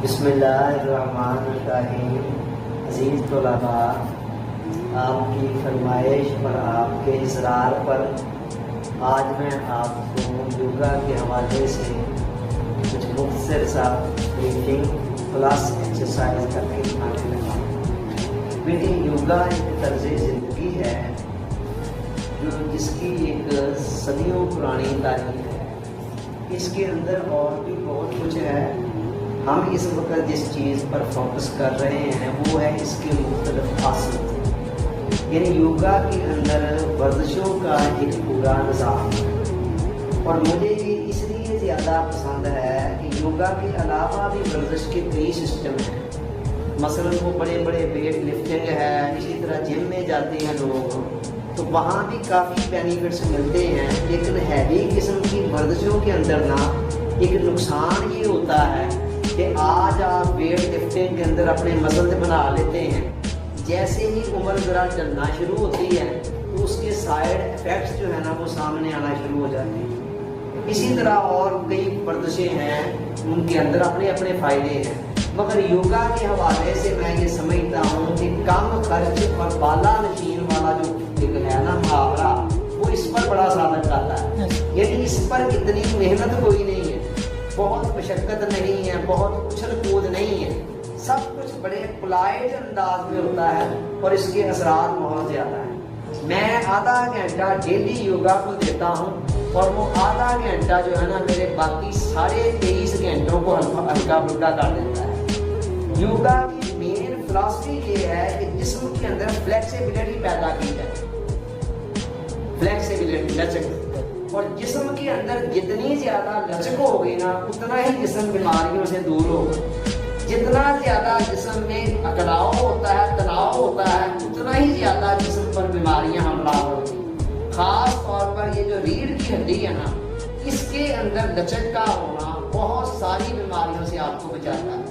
बिस्मिल्लाहिर्रहमानिर्रहीम। अज़ीज़ तलबा, आपकी फरमाइश और आपके इसरार पर आज मैं आपको योगा के हवाले से कुछ मुख्तसर सा ब्रीफिंग प्लस एक्सरसाइज करके दिखाने लगा। मेरी योगा एक तर्ज ज़िंदगी है जिसकी एक सदियों पुरानी तारीख है। इसके अंदर और भी बहुत कुछ है। हम इस वक्त जिस चीज़ पर फोकस कर रहे हैं वो है इसके मुख्तलिफ आसन, यानी योगा के अंदर वर्जिशों का एक पूरा निज़ाम। और मुझे ये इसलिए ज़्यादा पसंद है कि योगा के अलावा भी वर्जिश के कई सिस्टम हैं। मसलन वो बड़े बड़े वेट लिफ्टिंग है, इसी तरह जिम में जाते हैं लोग तो वहाँ भी काफ़ी बेनिफिट्स मिलते हैं। लेकिन हैवी किस्म की वर्जिशों के अंदर ना एक नुकसान ये होता है कि आज आप वेट लिफ्टिंग के अंदर अपने मसल बना लेते हैं, जैसे ही उम्र ज़रा चलना शुरू होती है तो उसके साइड इफ़ेक्ट्स जो है ना वो सामने आना शुरू हो जाते हैं। इसी तरह और कई वर्जिशें हैं, उनके अंदर अपने अपने फ़ायदे हैं। मगर योगा के हवाले से मैं ये समझता हूँ कि कम खर्च और बाला नशीन वाला जो है ना मुहावरा, वो इस पर बड़ा साबित आता है। यानी इस पर इतनी मेहनत कोई नहीं है, बहुत मशक्क़त नहीं है, बहुत उछल कूद नहीं है, सब कुछ बड़े पोलाइट अंदाज में होता है और इसके असरात बहुत ज़्यादा है। मैं आधा घंटा डेली योगा को देता हूँ और वो आधा घंटा जो है ना मेरे बाकी साढ़े 23 घंटों को हल्का फुल्का कर देता है। योगा की मेन फिलॉसफी ये है कि जिस्म के अंदर फ्लेक्सिबिलिटी पैदा की जाए, फ्लेक्सिबिलिटी लचक। और जिस्म के अंदर जितनी ज़्यादा लचक होगी ना उतना ही जिस्म बीमारियों से दूर होगा। जितना ज़्यादा जिस्म में अकड़ाव होता है, तनाव होता है, उतना ही ज़्यादा जिस्म पर बीमारियां हमला होगी। ख़ास तौर पर ये जो रीढ़ की हड्डी है ना, इसके अंदर लचक का होना बहुत सारी बीमारियों से आपको बचाता है।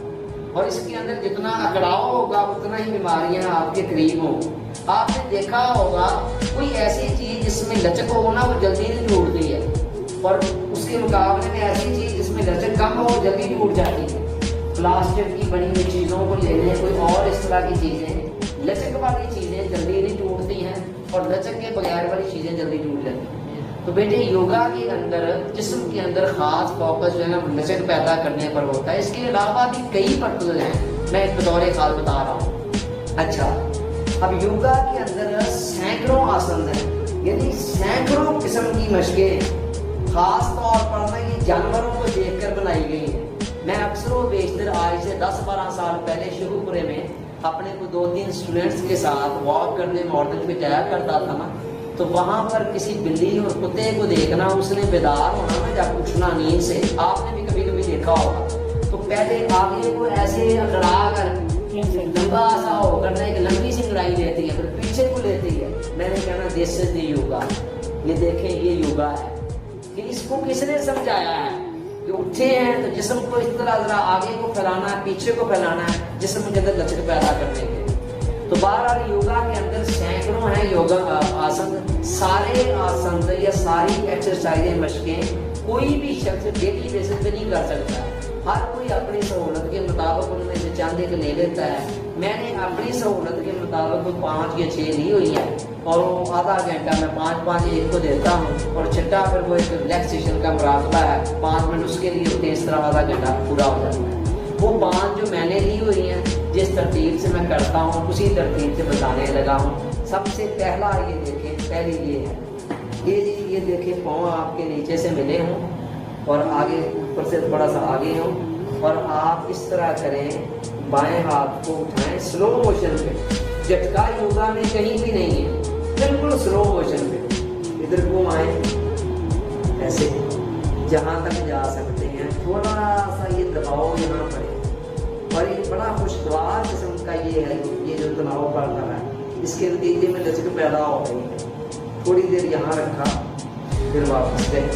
और इसके अंदर जितना अकड़ाव होगा उतना ही बीमारियां आपके करीब होंगी। आपने देखा होगा कोई ऐसी चीज़ जिसमें लचक हो ना वो जल्दी नहीं टूटती है, और उसके मुकाबले में ऐसी चीज़ जिसमें लचक कम हो जल्दी टूट जाती है। प्लास्टिक की बनी हुई चीज़ों को ले लें, कोई और इस तरह की चीज़ें, लचक वाली चीज़ें जल्दी नहीं टूटती हैं और लचक के बगैर वाली चीज़ें जल्दी टूट जाती हैं। तो बेटे योगा के अंदर जिस्म के अंदर ख़ास फोकस जो है ना लचक पैदा करने पर होता है। इसके अलावा भी कई पर्पज़ हैं, मैं बतौर खास बता रहा हूँ। अच्छा, अब योगा के अंदर सैकड़ों आसन हैं, यानी सैकड़ों किस्म की मशकें ख़ास तौर पर ना ये जानवरों को देखकर बनाई गई हैं। मैं अक्सर व बेशतर आज से 10-12 साल पहले शुरूपुरे में अपने को 2-3 स्टूडेंट्स के साथ वॉक करने मॉर्निंग पे जाया करता था ना, तो वहाँ पर किसी बिल्ली और कुत्ते को देखना, उसने बेदार होना ना जब उठना नींद से, आपने भी कभी कभी देखा होगा, तो पहले आगे को ऐसे अकड़ा कर लंबा सा होकर ना एक लंबी सी लड़ाई लेती है, फिर पीछे को लेती है। मैंने कहना दिस इज द योगा, ये देखें ये योगा है। कि इसको किसने समझाया है कि उठे हैं तो जिस्म को इस तरह जरा आगे को फैलाना है, पीछे को फैलाना है, जिस्म के अंदर लचक पैदा करने के। तो बहरहाल योगा के अंदर सैकड़ों हैं योगा आसन। सारे आसन या सारी एक्सरसाइजें मशकें कोई भी शख्स डेली बेसिस पे नहीं कर सकता। हर कोई अपनी सहूलत के मुताबिक उनमें से चंद एक ले लेता है। मैंने अपनी सहूलत के मुताबिक 5 या 6 ली हुई है और वो आधा घंटा मैं 5-5 एक को देता हूँ और छठा फिर वो एक रिलैक्सेशन का मुराकबा है, 5 मिनट उसके लिए होते हैं। इस तरह आधा घंटा पूरा हो जाता है। वो 5 जो मैंने ली हुई हैं जिस तरतीब से मैं करता हूँ उसी तरतीब से बताने लगा हूँ। सबसे पहला ये देखें, पहली ये है, ये देखें पाँव आपके नीचे से मिले हों और आगे ऊपर से थोड़ा सा आगे हों, और आप इस तरह करें, बाएं हाथ को उठाएं स्लो मोशन पे। झटका योगा में कहीं भी नहीं है, बिल्कुल स्लो मोशन पे। इधर को आए ऐसे जहाँ तक जा सकते हैं, थोड़ा सा ये दबाव यहाँ पड़े और ये बड़ा खुशगवार किस्म का ये है, ये जो तनाव पड़ रहा है इसके नतीजे में लचक पैदा हो गई है। थोड़ी देर यहाँ रखा, फिर वापस गए,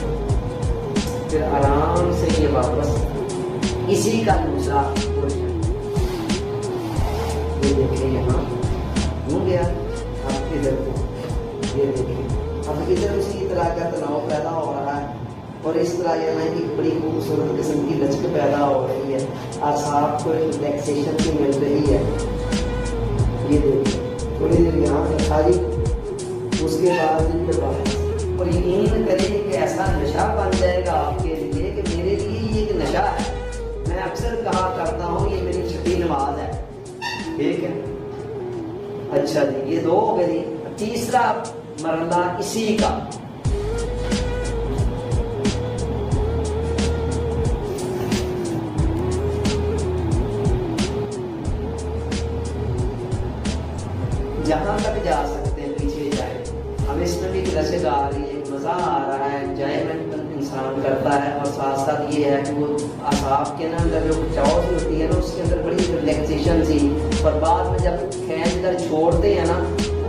फिर आराम से ये वापस इसी का दूसरा पोजीशन। ये देखिए यहाँ हो गया, अब इधर को ये देखिए, अब इधर उसी तरह का तनाव पैदा हो रहा है। और इस तरह ये ना एक बड़ी खूबसूरत किस्म की लचक पैदा हो रही है, आसाब को रिलैक्सेशन की मिल रही है। ये देखिए थोड़ी देर यहाँ खाली, उसके बाद और यकीन करें कि ऐसा नशा बन जाएगा आपके लिए कि मेरे लिए ये एक नशा है। मैं अक्सर कहा करता हूँ ये मेरी छठी नमाज है, ठीक है। अच्छा जी, ये 2 हो गई। तीसरा मरला इसी का, जहां तक जा सकते हैं पीछे जाए। हम इसमें भी लचक आ रही है, मजा आ रहा है, एंजॉयमेंट इंसान करता है। और साथ साथ ये है कि वो आसाब के ना अंदर जो खिंचाव सी होती है ना, उसके अंदर बड़ी रिलैक्सेशन सी, और बाद में जब खींच कर छोड़ते हैं ना,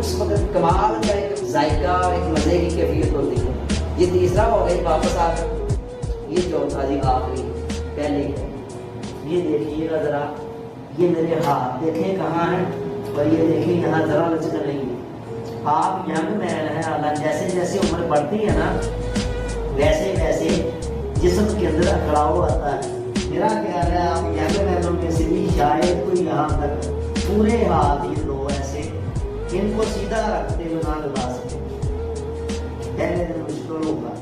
उस वक्त कमाल का एक जायका और एक मजे की कैफियत होती है। ये तीसरा हो गई वापस आकर। ये चौथा जी आखिरी पहले, ये देखिएगा जरा, ये मेरे हाथ देखें कहाँ हैं, और ये देखिए यहाँ जरा लचक नहीं है। आप यंग मैन है, अल्लाह जैसे जैसे उम्र बढ़ती है ना, वैसे वैसे जिस्म के अंदर अखड़ाव आता है। मेरा ख्याल है आप यंग मैनों में से भी शायद कोई यहाँ तक पूरे हाथ ये 2 ऐसे इनको सीधा रखते हुए ना लगा सके, पहले दिन मुश्किल होगा,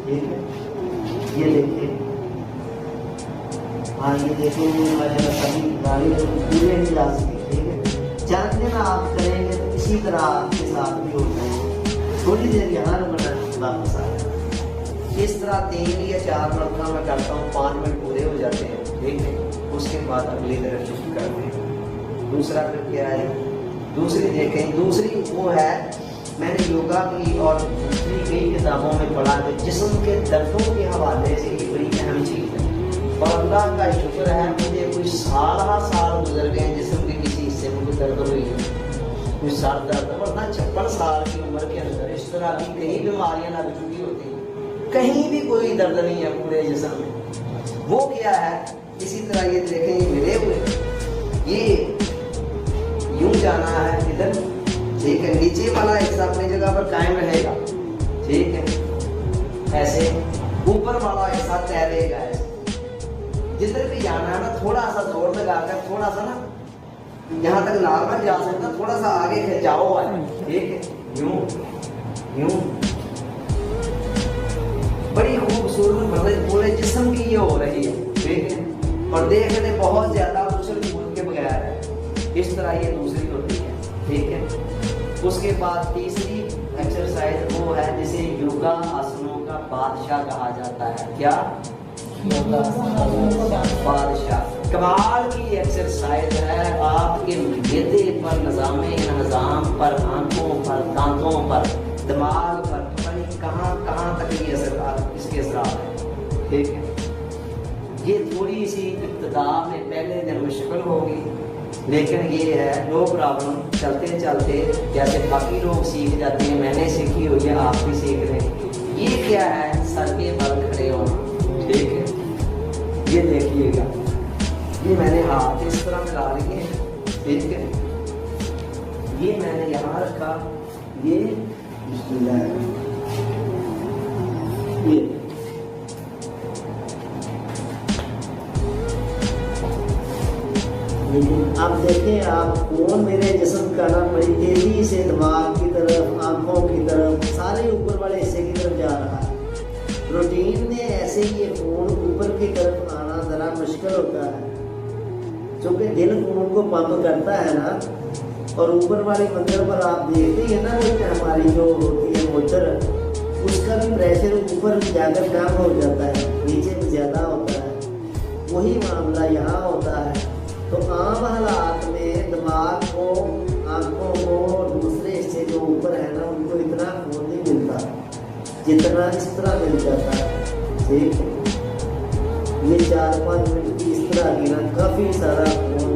ठीक है। ये देखिए, हाँ ये देखिए, सभी गाड़ी पूरे नहीं जा सके, ठीक है। चंद दिन आप करेंगे तो इसी तरह आपके साथ भी होता है। थोड़ी देर यहाँ रुकना, वापस आ जाए। इस तरह 3 या 4 मरतबा मैं करता हूँ, 5 मिनट पूरे हो जाते हैं, ठीक है। उसके बाद अगली तरफ शिफ्ट करते हैं। दूसरा फिर क्या है, दूसरी देखें, दूसरी वो है मैंने योगा की और दूसरी कई किताबों में पढ़ा कि जिस्म के दर्दों के हवाले से ये बड़ी अहम चीज़ है। और अल्लाह का शुक्र है, मुझे कुछ साल गुजर गए जिस्म के किसी हिस्से में कोई दर्द हुई है, कुछ सर दर्द, वरना 56 साल की उम्र के अंदर इस तरह की कई बीमारियां लग चुकी होती हैं, कहीं भी कोई दर्द नहीं है पूरे जिस्म में। वो क्या है, इसी तरह ये देखें, मिले हुए ये यूं जाना है इधर, ठीक है। नीचे वाला हिस्सा अपनी जगह पर कायम रहेगा, ठीक है। ऐसे ऊपर वाला हिस्सा तैरेगा, ऐसे जिधर भी जाना है ना, थोड़ा सा जोर लगाकर, थोड़ा सा ना यहाँ तक नॉर्मल जा सकता, थोड़ा सा आगे खिंचाओ है, ठीक है। यूं यूं बड़ी खूबसूरत मतलब पूरे जिस्म की ये हो रही है, ठीक है। और देखने बहुत ज्यादा उछल कूद के बगैर है, इस तरह ये दूसरी होती है, ठीक है। उसके बाद तीसरी एक्सरसाइज वो है जिसे योगा आसनों का बादशाह कहा जाता है। क्या बादशाह? कमाल की एक्सरसाइज है, आपके मैदे पर, निजाम पर, आंखों पर, दांतों पर, दिमाग पर, पता नहीं कहाँ तक ये इसके असर है, ठीक है। ये थोड़ी सी इब्तिदा में पहले दिन मुश्किल होगी, लेकिन ये है नो प्रॉब्लम, चलते चलते जैसे बाकी लोग सीख जाते हैं, मैंने सीखी हुई है, आप भी सीख रहे हैं। ये क्या है, सर के बल खड़े होना, ठीक है। ये देखिएगा, ये मैंने हाथ इस तरह मिला लिए, ठीक है। ये मैंने यहाँ रखा, ये लेकिन अब देखें आप, कौन मेरे जिस्म का ना बड़ी तेजी से दिमाग की तरफ, आंखों की तरफ, सारे ऊपर वाले हिस्से की तरफ जा रहा है। रूटीन में ऐसे ये खून ऊपर की तरफ आना ज़रा मुश्किल होता है, क्योंकि दिल खून को पंप करता है ना, और ऊपर वाली मंजिल पर आप देखते हैं ना, हमारी जो होती है मोटर, उसका भी प्रेशर ऊपर जाकर कम हो जाता है, नीचे में ज़्यादा होता है। वही मामला यहाँ होता है। तो आम हालात में दिमाग को, आंखों को, दूसरे हिस्से जो ऊपर है ना, उनको इतना खून नहीं मिलता जितना इस तरह मिल जाता है, ठीक है। ये 4-5 मिनट की इस तरह की ना काफ़ी सारा खून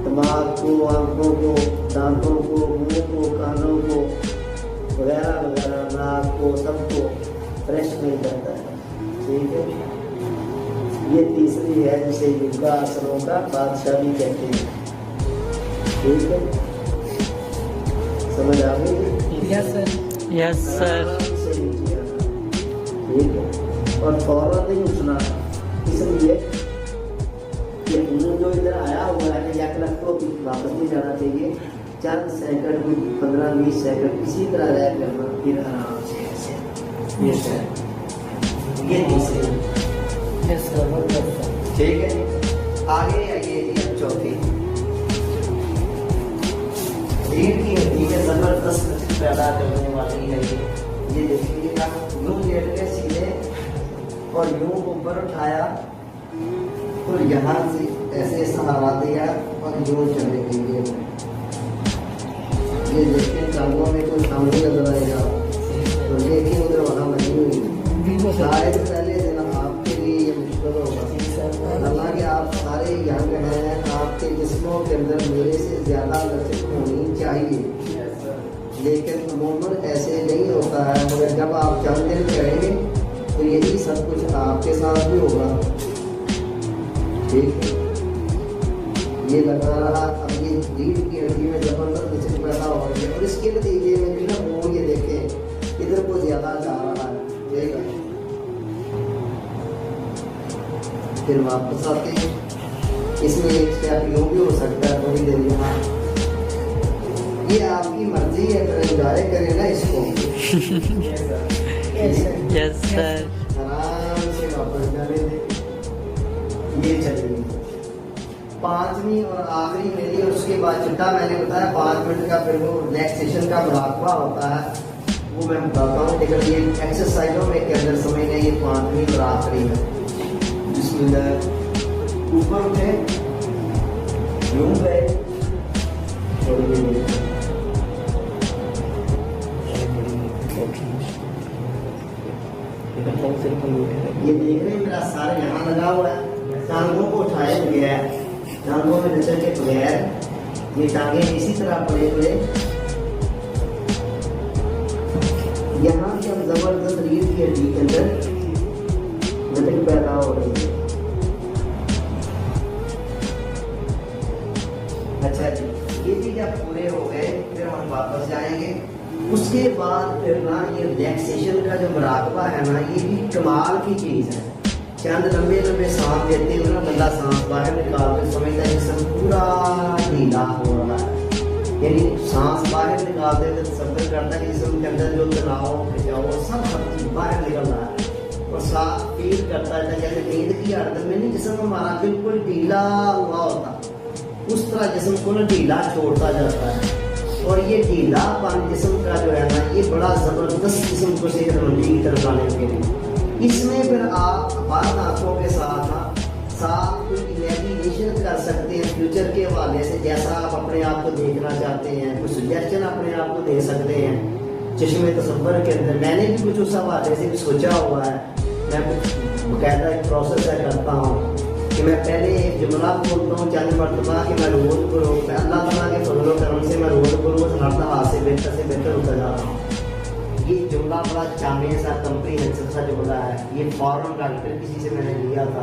दिमाग को, आंखों को, दांतों को, मुंह को, कानों को वगैरह वगैरह, नाक को, सबको फ्रेश मिल जाता है, ठीक है। ये तीसरी है जिसे योगा आसनों का बादशाह भी कहते हैं, ठीक है। समझ आ गई? यस सर, यस सर, ठीक है। और फौरन नहीं उठना, इसलिए कि उन्हें जो इधर आया हुआ है या रख को वापस नहीं जाना चाहिए। चंद सेकंड में 15-20 सेकंड इसी तरह रह करना, फिर आराम से ऐसे ये तीसरी, ठीक है। आगे आइए जी, अब चौथी रीढ़ की हड्डी में जबरदस्त लचक पैदा करने वाली है ये देखिएगा। यूं लेट के सीधे और यूं ऊपर उठाया और यहाँ से ऐसे सहारा दिया और यूं चलने के लिए ये देखिए टांगों में कोई सामने नजर आएगा तो देखिए उधर वहाँ बनी हुई, शायद पहले दिन आपके लिए ये मुश्किल होगा। हालांकि आप सारे यंग हैं, आपके जिस्मों के अंदर मेरे से ज़्यादा लचक होनी चाहिए, लेकिन अमूमन ऐसे नहीं होता है। मगर जब आप चंद दिन करेंगे तो यही सब कुछ आपके साथ भी होगा, ठीक है। ये लगा रहा, अब ये रीढ़ की हड्डी में जबरदस्त लचक पैदा हो रही है और इसके नतीजे में भी ना वो ये देखें इधर को ज़्यादा जा रहा है, ठीक है। फिर वापस आते हैं, इसमें एक स्टेप यूँ भी हो सकता है, थोड़ी देर यहाँ, ये आपकी मर्जी है, तो एंजॉय करें ना इसको। Yes sir. आराम से वापस जाने दें। ये चलेगी 5वीं और आखिरी मेरी, और उसके बाद छठा मैंने बताया 5 मिनट का फिर वो रिलैक्सेशन का मुराकबा होता है, वो मैं बताता हूँ। लेकिन ये एक्सरसाइजों में के अंदर समझना ये 5वीं और आखिरी है, जिसमें ऊपर उठे, यूं गए, ये देख रहे हैं मेरा सारा यहाँ लगा हुआ है, टांगों को उठाए गया है, टांगों में लचक के बगैर ये टांगे इसी तरह पड़े हुए, यहाँ से हम जबरदस्त रीढ़ की हड्डी के अंदर लचक पैदा हो रही है। अच्छा जी, ये चीज जब पूरे हो गए फिर हम वापस जाएंगे। उसके बाद फिर ना ये रिलैक्सेशन का जो मुराकबा है ना, ये भी कमाल की चीज़ है। चंद लंबे लंबे सांस लेते हुए ना बंदा सांस बाहर निकालते समझता है जिसम पूरा ढीला हो रहा है, यानी सांस बाहर निकालते हुए तसव्वुर करता है कि जिसम के अंदर जो तनाव खिंचाव सब बाहर निकल रहा है, और साफ फील करता है जैसे नींद की हालत में नहीं जिसम हमारा बिल्कुल ढीला हुआ होता, उस तरह जिसम को ना ढीला छोड़ता जाता है। और ये ढीलापन जिस्म का जो है ना, ये बड़ा ज़बरदस्त जिस्म को सेहतमंदी की तरफ लाने के लिए, इसमें फिर आप बंद आँखों के साथ कोई इमेजिनेशन कर सकते हैं फ्यूचर के हवाले से, जैसा आप अपने आप को देखना चाहते हैं, कुछ सजेशन अपने आप को दे सकते हैं चश्मे तसव्वुर के अंदर। मैंने भी कुछ उस हवाले से भी सोचा हुआ है, मैं कुछ बाकायदा एक प्रोसेस है करता हूँ कि मैं पहले एक जुमला बोलता हूँ 4 मरतबा कि मैं रोज़ को रोज़ अल्लाह ताला के फजल करम से मैं रोज़ को रोज़ हर दफ़ा से बेहतर होता जा रहा हूँ। ये जुमला बड़ा जामे सा कंप्रीहेंसिव सा जुमला है, ये फॉरन डॉक्टर किसी से मैंने लिया था,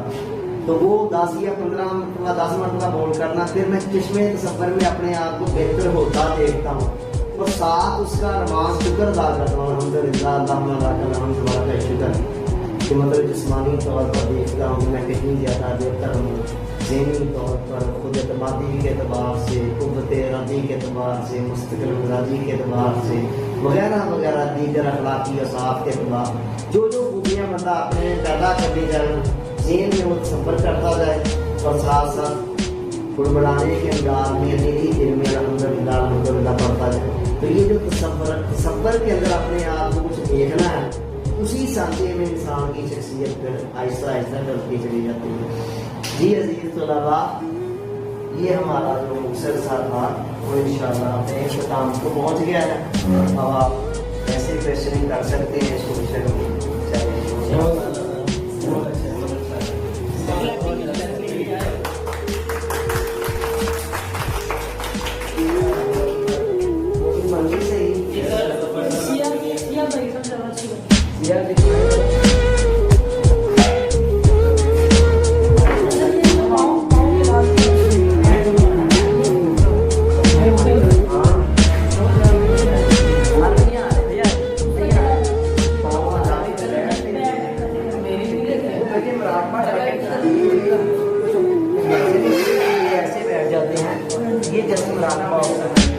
तो वो 10 या 15 मरतबा 10 मरतबा बोल करना, फिर मैं चश्मे तसव्वुर में अपने आप को बेहतर होता देखता हूँ और साथ उसका रवान शुक्र अदा करता हूँ। अल्हम्दुलिल्लाह शुक्र कि मतलब जिस्मानी तौर पर देखता हूँ मैं कितनी ज़्यादा बेहतर हूँ, ज़हनी तौर पर खुद एतमादी के अतबार से, क़ुव्वत इरादी के अतबार से, मुस्तक़िल मिजाजी के अतबार से, वगैरह वगैरह दीगर अखलाकी औसाफ के अतबार जो खूबियाँ बंदा अपने पैदा करनी जाए, ज़हन में वो सफ़र करता जाए और साथ साथ बुड़बड़ाने के अंदाज में मेरी दिल में अल्हम्दुलिल्लाह पड़ता जाए। तो ये जो तसव्वुर के अंदर अपने आप को कुछ देखना है, उसी सांचे में इंसान की शख्सियत फिर आहिस्ता आहिस्ता ढलती चली जाती है। जी अजीज़ तलबा, ये हमारा जो मुख्तसर सा था वो इंशाअल्लाह अपने इख्तिताम को पहुँच गया है। अब आप ऐसे क्वेश्चनिंग कर सकते हैं इसको विषय ये जस्ट मुराकबा होता है।